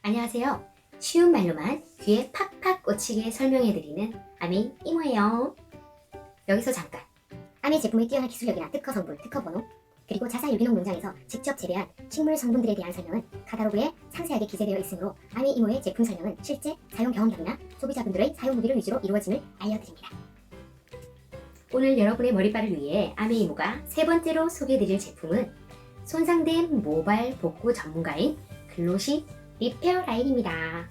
안녕하세요. 쉬운 말로만 귀에 팍팍 꽂히게 설명해드리는 아미 이모예요. 여기서 잠깐. 아미 제품의 뛰어난 기술력이나 특허 성분, 특허 번호, 그리고 자사 유기농 농장에서 직접 재배한 식물 성분들에 대한 설명은 카탈로그에 상세하게 기재되어 있으므로 아미 이모의 제품 설명은 실제 사용 경험담이나 소비자분들의 사용 후기를 위주로 이루어짐을 알려드립니다. 오늘 여러분의 머리빨을 위해 아미 이모가 세 번째로 소개해드릴 제품은 손상된 모발 복구 전문가인 글로시 리페어 라인입니다.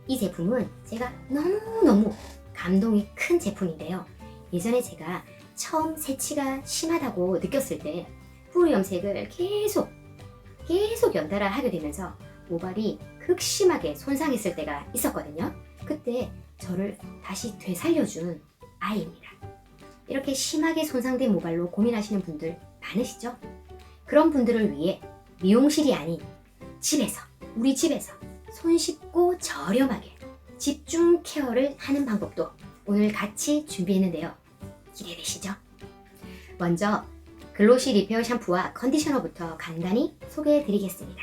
이 제품은 제가 너무너무 감동이 큰 제품인데요. 예전에 제가 처음 새치가 심하다고 느꼈을 때 뿌리 염색을 계속 연달아 하게 되면서 모발이 극심하게 손상했을 때가 있었거든요. 그때 저를 다시 되살려준 아이입니다. 이렇게 심하게 손상된 모발로 고민하시는 분들 많으시죠? 그런 분들을 위해 미용실이 아닌 우리 집에서 손쉽고 저렴하게 집중 케어를 하는 방법도 오늘 같이 준비했는데요. 기대되시죠? 먼저 글로시 리페어 샴푸와 컨디셔너부터 간단히 소개해드리겠습니다.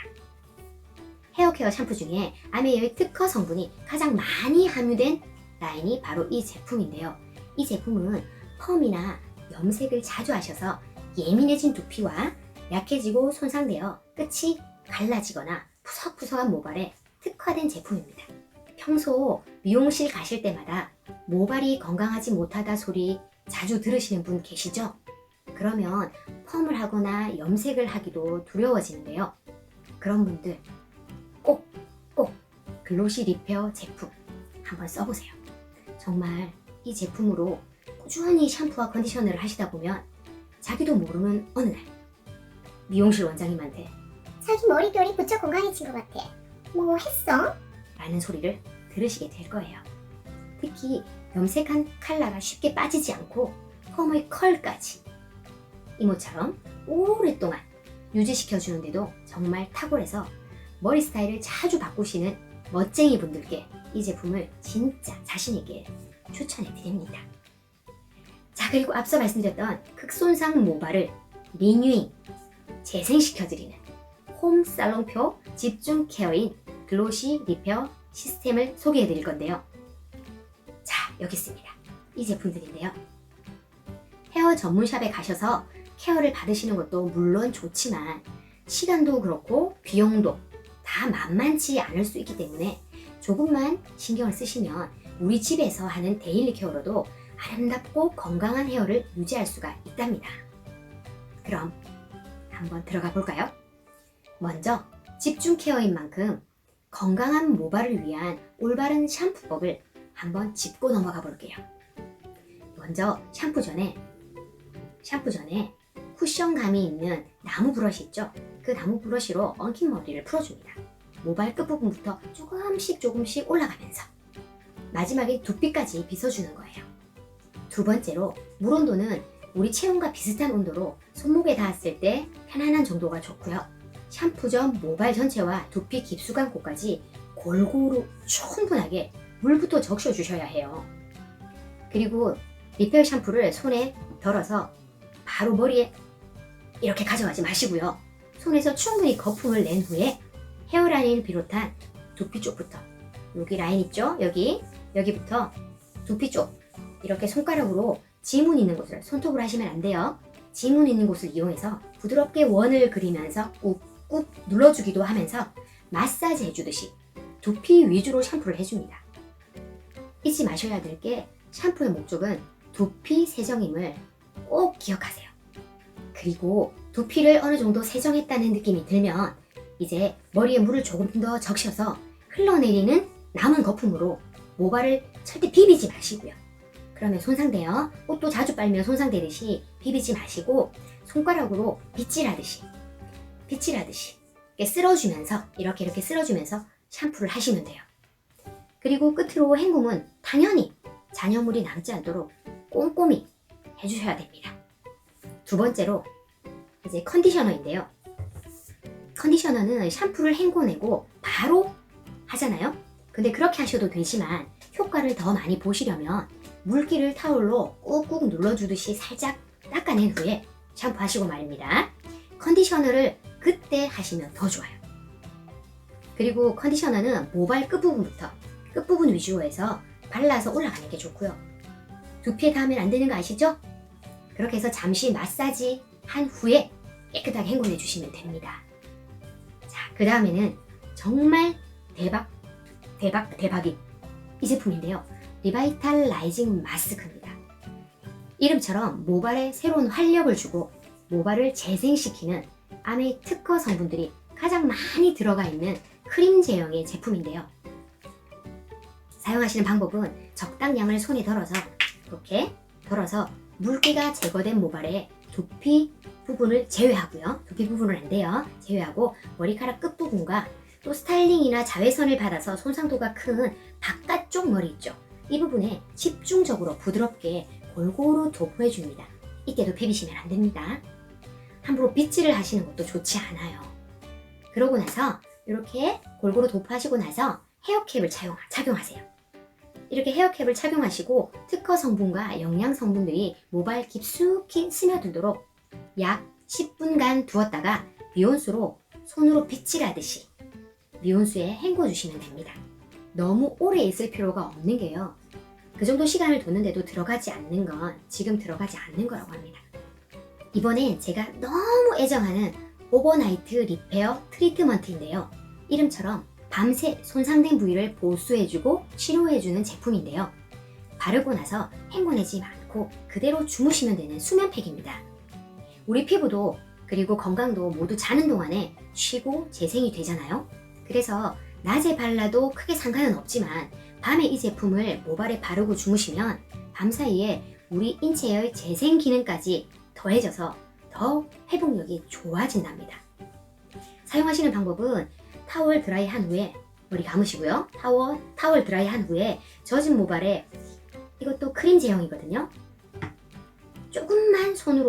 헤어케어 샴푸 중에 아메이의 특허 성분이 가장 많이 함유된 라인이 바로 이 제품인데요. 이 제품은 펌이나 염색을 자주 하셔서 예민해진 두피와 약해지고 손상되어 끝이 갈라지거나 푸석푸석한 모발에 특화된 제품입니다. 평소 미용실 가실 때마다 모발이 건강하지 못하다 소리 자주 들으시는 분 계시죠? 그러면 펌을 하거나 염색을 하기도 두려워지는데요. 그런 분들 꼭 글로시 리페어 제품 한번 써보세요. 정말 이 제품으로 꾸준히 샴푸와 컨디셔너를 하시다 보면 자기도 모르는 어느 날 미용실 원장님한테 자기 머릿결이 부쩍 건강해진 것 같아. 뭐 했어? 라는 소리를 들으시게 될 거예요. 특히 염색한 칼라가 쉽게 빠지지 않고 펌의 컬까지 이모처럼 오랫동안 유지시켜주는데도 정말 탁월해서 머리 스타일을 자주 바꾸시는 멋쟁이 분들께 이 제품을 진짜 자신있게 추천해드립니다. 자, 그리고 앞서 말씀드렸던 극손상 모발을 리뉴잉, 재생시켜드리는 홈 살롱표 집중 케어인 글로시 리페어 시스템을 소개해드릴 건데요. 자, 여기 있습니다. 이 제품들인데요. 헤어 전문샵에 가셔서 케어를 받으시는 것도 물론 좋지만 시간도 그렇고 비용도 다 만만치 않을 수 있기 때문에 조금만 신경을 쓰시면 우리 집에서 하는 데일리 케어로도 아름답고 건강한 헤어를 유지할 수가 있답니다. 그럼 한번 들어가 볼까요? 먼저 집중 케어인 만큼 건강한 모발을 위한 올바른 샴푸법을 한번 짚고 넘어가 볼게요. 먼저 샴푸 전에 쿠션감이 있는 나무 브러쉬 있죠? 그 나무 브러쉬로 엉킨 머리를 풀어줍니다. 모발 끝부분부터 조금씩 올라가면서 마지막에 두피까지 빗어주는 거예요. 두 번째로 물 온도는 우리 체온과 비슷한 온도로 손목에 닿았을 때 편안한 정도가 좋고요. 샴푸 전 모발 전체와 두피 깊숙한 곳까지 골고루 충분하게 물부터 적셔주셔야 해요. 그리고 리페어 샴푸를 손에 덜어서 바로 머리에 이렇게 가져가지 마시고요. 손에서 충분히 거품을 낸 후에 헤어라인을 비롯한 두피 쪽부터 여기 라인 있죠? 여기부터 두피 쪽 이렇게 손가락으로 지문 있는 곳을 손톱으로 하시면 안 돼요. 지문 있는 곳을 이용해서 부드럽게 원을 그리면서 꾹 눌러주기도 하면서 마사지 해주듯이 두피 위주로 샴푸를 해줍니다. 잊지 마셔야 될 게 샴푸의 목적은 두피 세정임을 꼭 기억하세요. 그리고 두피를 어느 정도 세정했다는 느낌이 들면 이제 머리에 물을 조금 더 적셔서 흘러내리는 남은 거품으로 모발을 절대 비비지 마시고요. 그러면 손상돼요. 옷도 자주 빨면 손상되듯이 비비지 마시고 손가락으로 빗질하듯이 이렇게 쓸어주면서 샴푸를 하시면 돼요. 그리고 끝으로 헹굼은 당연히 잔여물이 남지 않도록 꼼꼼히 해주셔야 됩니다. 두 번째로 이제 컨디셔너인데요. 컨디셔너는 샴푸를 헹궈내고 바로 하잖아요. 근데 그렇게 하셔도 되지만 효과를 더 많이 보시려면 물기를 타올로 꾹꾹 눌러주듯이 살짝 닦아낸 후에 샴푸하시고 말입니다. 컨디셔너를 그때 하시면 더 좋아요. 그리고 컨디셔너는 모발 끝부분 위주로 해서 발라서 올라가는 게 좋고요. 두피에 닿으면 안 되는 거 아시죠? 그렇게 해서 잠시 마사지 한 후에 깨끗하게 헹궈내 주시면 됩니다. 자, 그 다음에는 정말 대박인 이 제품인데요. 리바이탈라이징 마스크입니다. 이름처럼 모발에 새로운 활력을 주고 모발을 재생시키는 아메 특허 성분들이 가장 많이 들어가 있는 크림 제형의 제품인데요. 사용하시는 방법은 적당량을 손에 덜어서 이렇게 덜어서 물기가 제거된 모발에 두피 부분을 제외하고요. 두피 부분은 안 돼요. 제외하고 머리카락 끝부분과 또 스타일링이나 자외선을 받아서 손상도가 큰 바깥쪽 머리 있죠. 이 부분에 집중적으로 부드럽게 골고루 도포해줍니다. 이때도 비비시면 안 됩니다. 함부로 빗질을 하시는 것도 좋지 않아요. 그러고 나서 이렇게 골고루 도포하시고 나서 헤어캡을 착용하세요. 이렇게 헤어캡을 착용하시고 특허 성분과 영양 성분들이 모발 깊숙이 스며들도록 약 10분간 두었다가 미온수로 손으로 빗질하듯이 미온수에 헹궈주시면 됩니다. 너무 오래 있을 필요가 없는 게요. 그 정도 시간을 뒀는데도 들어가지 않는 건 지금 들어가지 않는 거라고 합니다. 이번엔 제가 너무 애정하는 오버나이트 리페어 트리트먼트인데요. 이름처럼 밤새 손상된 부위를 보수해주고 치료해주는 제품인데요. 바르고 나서 헹궈내지 않고 그대로 주무시면 되는 수면팩입니다. 우리 피부도 그리고 건강도 모두 자는 동안에 쉬고 재생이 되잖아요. 그래서 낮에 발라도 크게 상관은 없지만 밤에 이 제품을 모발에 바르고 주무시면 밤사이에 우리 인체의 재생 기능까지 더해져서 더 회복력이 좋아진답니다. 사용하시는 방법은 타월 드라이 한 후에 머리 감으시고요. 타월 드라이 한 후에 젖은 모발에 이것도 크림 제형이거든요. 조금만 손에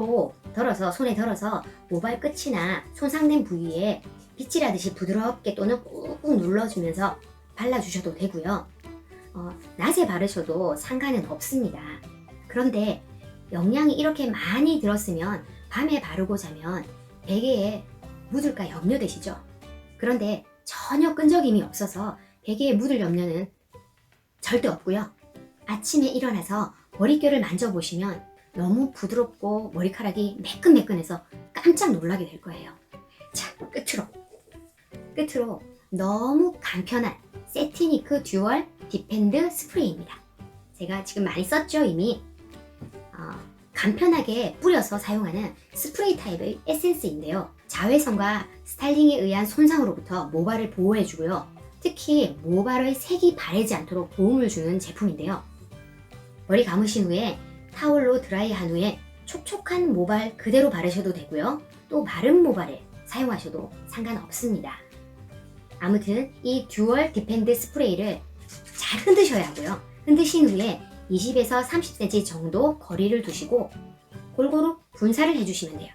덜어서 모발 끝이나 손상된 부위에 빗질하듯이 부드럽게 또는 꾹꾹 눌러주면서 발라주셔도 되고요. 낮에 바르셔도 상관은 없습니다. 그런데 영양이 이렇게 많이 들었으면 밤에 바르고 자면 베개에 묻을까 염려되시죠? 그런데 전혀 끈적임이 없어서 베개에 묻을 염려는 절대 없고요. 아침에 일어나서 머릿결을 만져보시면 너무 부드럽고 머리카락이 매끈매끈해서 깜짝 놀라게 될 거예요. 자, 끝으로 너무 간편한 세티니크 듀얼 디펜드 스프레이입니다. 제가 지금 많이 썼죠 이미. 간편하게 뿌려서 사용하는 스프레이 타입의 에센스인데요. 자외선과 스타일링에 의한 손상으로부터 모발을 보호해주고요. 특히 모발의 색이 바래지 않도록 도움을 주는 제품인데요. 머리 감으신 후에 타올로 드라이한 후에 촉촉한 모발 그대로 바르셔도 되고요. 또 마른 모발에 사용하셔도 상관없습니다. 아무튼 이 듀얼 디펜드 스프레이를 잘 흔드셔야 하고요. 흔드신 후에 20에서 30cm 정도 거리를 두시고 골고루 분사를 해주시면 돼요.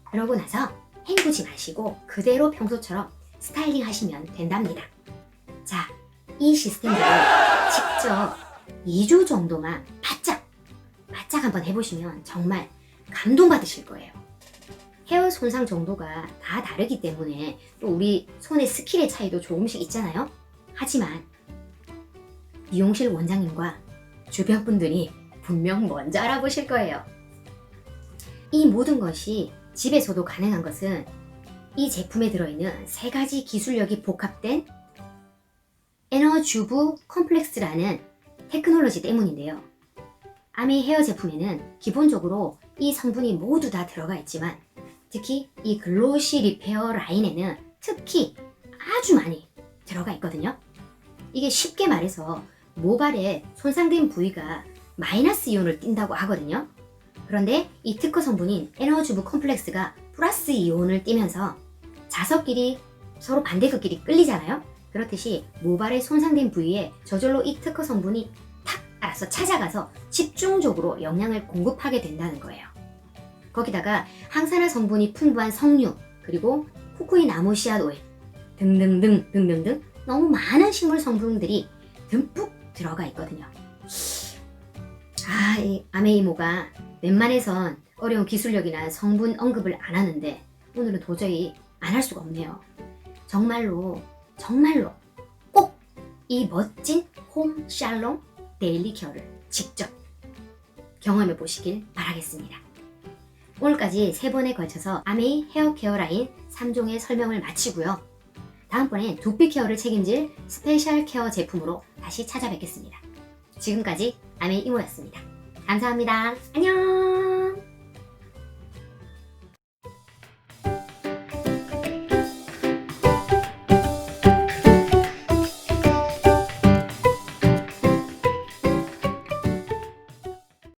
그러고 나서 헹구지 마시고 그대로 평소처럼 스타일링 하시면 된답니다. 자, 이 시스템으로 직접 2주 정도만 바짝 한번 해보시면 정말 감동받으실 거예요. 헤어 손상 정도가 다 다르기 때문에 또 우리 손의 스킬의 차이도 조금씩 있잖아요. 하지만 미용실 원장님과 주변 분들이 분명 먼저 알아보실 거예요. 이 모든 것이 집에서도 가능한 것은 이 제품에 들어있는 3가지 기술력이 복합된 에너주브 컴플렉스라는 테크놀로지 때문인데요. 아메 헤어 제품에는 기본적으로 이 성분이 모두 다 들어가 있지만 특히 이 글로시 리페어 라인에는 특히 아주 많이 들어가 있거든요. 이게 쉽게 말해서 모발에 손상된 부위가 마이너스 이온을 띈다고 하거든요. 그런데 이 특허 성분인 에너주브 컴플렉스가 플러스 이온을 띠면서 자석끼리 서로 반대극끼리 끌리잖아요. 그렇듯이 모발의 손상된 부위에 저절로 이 특허 성분이 탁 알아서 찾아가서 집중적으로 영양을 공급하게 된다는 거예요. 거기다가 항산화 성분이 풍부한 석류, 그리고 쿠쿠이 나무 씨앗 오일 등등등 너무 많은 식물 성분들이 듬뿍 들어가 있거든요. 이 아메이모가 웬만해선 어려운 기술력이나 성분 언급을 안 하는데 오늘은 도저히 안 할 수가 없네요. 정말로 꼭 이 멋진 홈 샬롬 데일리 케어를 직접 경험해 보시길 바라겠습니다. 오늘까지 3번에 걸쳐서 아메이 헤어 케어 라인 3종의 설명을 마치고요. 다음번엔 두피 케어를 책임질 스페셜 케어 제품으로 다시 찾아뵙겠습니다. 지금까지 아메이 이모였습니다. 감사합니다. 안녕!